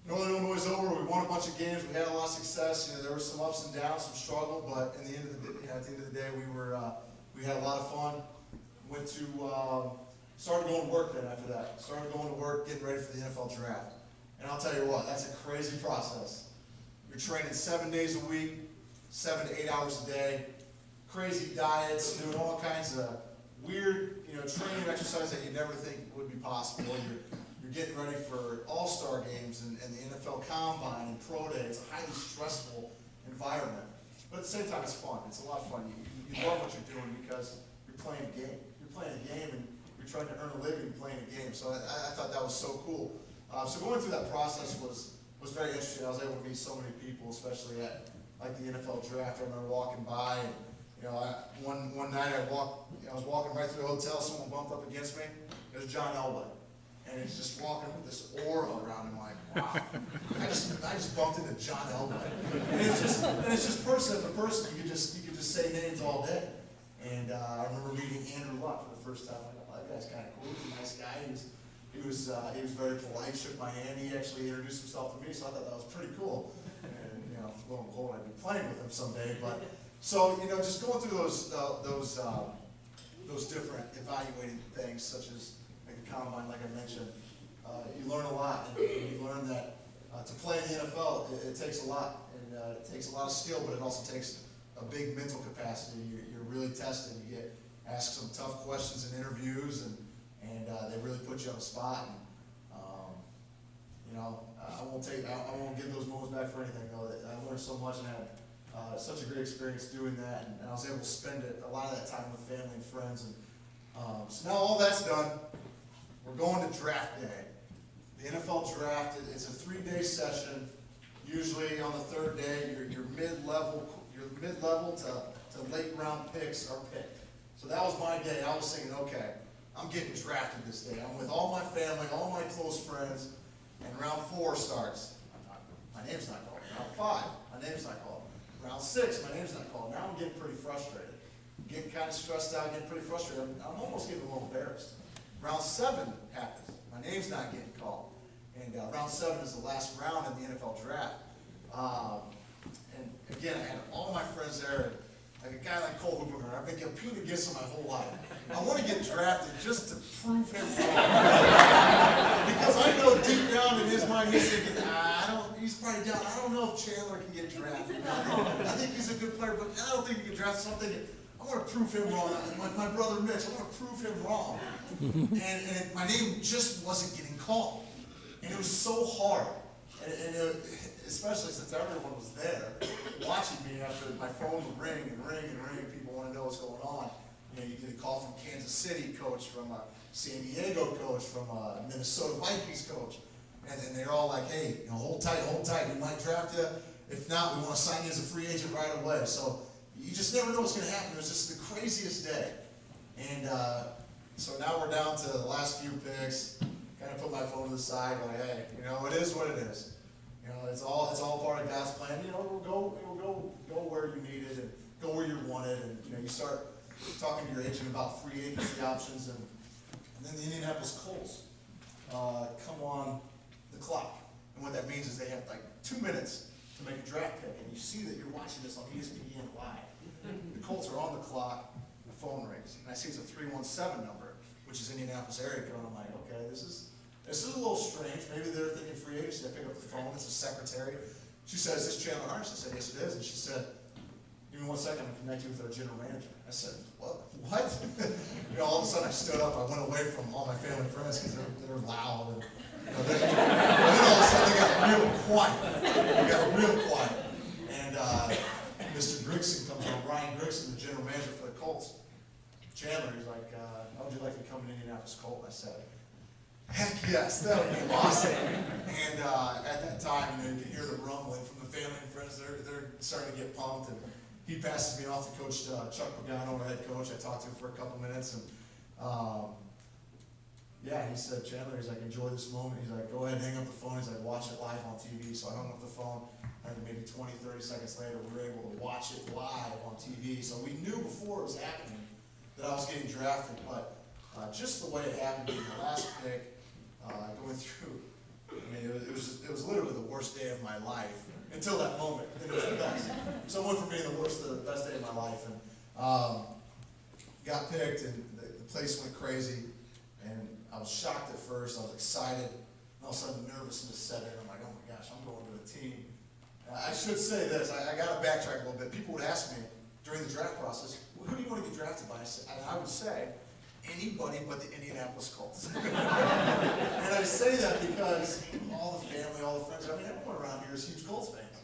Northern Illinois is over. We won a bunch of games. We had a lot of success. There were some ups and downs, some struggle, but in the end of the day, at the end of the day, we had a lot of fun. Went to started going to work then after that. Started going to work, getting ready for the NFL draft. And I'll tell you what, that's a crazy process. You're training 7 days a week, 7 to 8 hours a day, crazy diets, doing all kinds of weird, training exercise that you never think would be possible. You're getting ready for all-star games and the NFL Combine and Pro Day. It's a highly stressful environment. But at the same time, it's fun. It's a lot of fun. You love what you're doing because you're playing a game. You're playing a game and you're trying to earn a living playing a game. So I thought that was so cool. So going through that process was very interesting. I was able to meet so many people, especially at like the NFL draft. I remember walking by and one night I was walking right through the hotel, someone bumped up against me. It was John Elway. And he's just walking with this aura around him, like, wow. I just bumped into John Elway. And it's just person after person. You could just say names all day. And I remember meeting Andrew Luck for the first time. I thought, that guy's kind of cool. He's a nice guy. He was very polite, shook my hand. He actually introduced himself to me, so I thought that was pretty cool. And lo and behold, I'd be playing with him someday. But so just going through those different evaluating things, such as like the combine, like I mentioned, you learn a lot, and you learn that to play in the NFL, it takes a lot, and it takes a lot of skill, but it also takes a big mental capacity. You're really tested. You get asked some tough questions in interviews, and they really put you on the spot. And, I won't give those moments back for anything, though. I learned so much and had such a great experience doing that, and I was able to spend a lot of that time with family and friends. And so now all that's done, we're going to draft day. The NFL draft is a 3-day session. Usually on the third day, your mid-level to late round picks are picked. So that was my day. I was thinking, okay, I'm getting drafted this day. I'm with all my family, all my close friends, and round 4 starts. My name's not called. Round 5, my name's not called. Round 6, my name's not called. Now I'm getting pretty frustrated. Getting kind of stressed out, getting pretty frustrated. I'm almost getting a little embarrassed. Round 7 happens. My name's not getting called. And round 7 is the last round in the NFL draft. And again, I had all my friends there. Like a guy like Cole Hooper, I've been competing against him my whole life. I want to get drafted just to prove him wrong. Because I know deep down in his mind, he's thinking, he's probably down. I don't know if Chandler can get drafted. I think he's a good player, but I don't think he can draft something. I want to prove him wrong. Like my brother Mitch, I want to prove him wrong. And my name just wasn't getting called. And it was so hard. Especially since everyone was there watching me after my phone would ring and ring and ring. People want to know what's going on. You get a call from Kansas City coach, from a San Diego coach, from a Minnesota Vikings coach. And they're all like, hey, hold tight. We might draft you. If not, we want to sign you as a free agent right away. So you just never know what's going to happen. It was just the craziest day. And so now we're down to the last few picks. Kind of put my phone to the side, like, hey, it is what it is. It's all part of God's plan. We'll go where you need it and go where you're wanted. And you start talking to your agent about free agency options, and then the Indianapolis Colts come on the clock. And what that means is they have like 2 minutes to make a draft pick, and you see that you're watching this on ESPN live. The Colts are on the clock. The phone rings, and I see it's a 317 number, which is Indianapolis area code. I'm like, okay, this is a little strange. Maybe they're thinking free agency. I pick up the phone. It's a secretary. She says, "Is this Chandler Harnish?" I said, "Yes, it is." And she said, "Give me 1 second. I'm going to connect you with our general manager." I said, What? All of a sudden I stood up. I went away from all my family and friends because they're loud. And, then all of a sudden they got real quiet. And Mr. Grigson comes on. Ryan Grigson, the general manager for the Colts. Chandler, he's like, "How would you like to come to Indianapolis Colt?" I said, "Heck yes, that would be awesome." And at that time, you can hear the rumbling from the family and friends. They're starting to get pumped. And he passes me off to Coach Chuck Pagano, our head coach. I talked to him for a couple minutes. And he said, "Chandler," he's like, "enjoy this moment." He's like, "Go ahead and hang up the phone." He's like, "Watch it live on TV." So I hung up the phone. And maybe 20, 30 seconds later, we were able to watch it live on TV. So we knew before it was happening that I was getting drafted. But just the way it happened, the last pick, going through I mean, it was literally the worst day of my life until that moment. And it was the best. So it went from being the worst to the best day of my life. And got picked, and the place went crazy. And I was shocked at first. I was excited. And all of a sudden, nervousness set in. I'm like, oh my gosh, I'm going to a team. I should say this. I got to backtrack a little bit. People would ask me during the draft process, well, who do you want to get drafted by? And I would say, anybody but the Indianapolis Colts. And I say that because all the family, all the friends, I mean, everyone around here is huge Colts fans.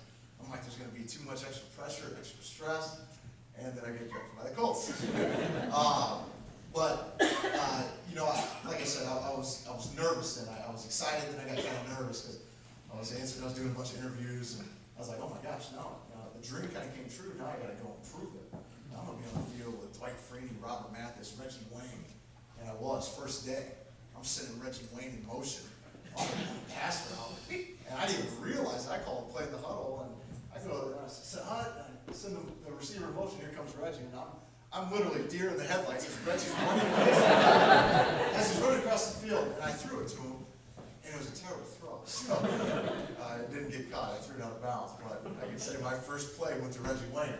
I'm like, there's going to be too much extra pressure, extra stress, and then I get drafted by the Colts. You know, like I said, I was nervous, and I was excited, and I got kind of nervous because I was doing a bunch of interviews, and I was like, oh my gosh, no, the dream kind of came true. Now I got to go and prove it. Now I'm going to be on the field with Dwight Freeney, Robert Mathis, Reggie Wayne. And I was, first day. I'm sending Reggie Wayne in motion on the pass route. And I didn't even realize it. I called and played the huddle. And I go there and I said, Hut, and I send the receiver in motion. Here comes Reggie. And I'm literally deer in the headlights as Reggie's running as he's running across the field. And I threw it to him. And it was a terrible throw. So I didn't get caught. I threw it out of bounds. But I can say my first play went to Reggie Wayne.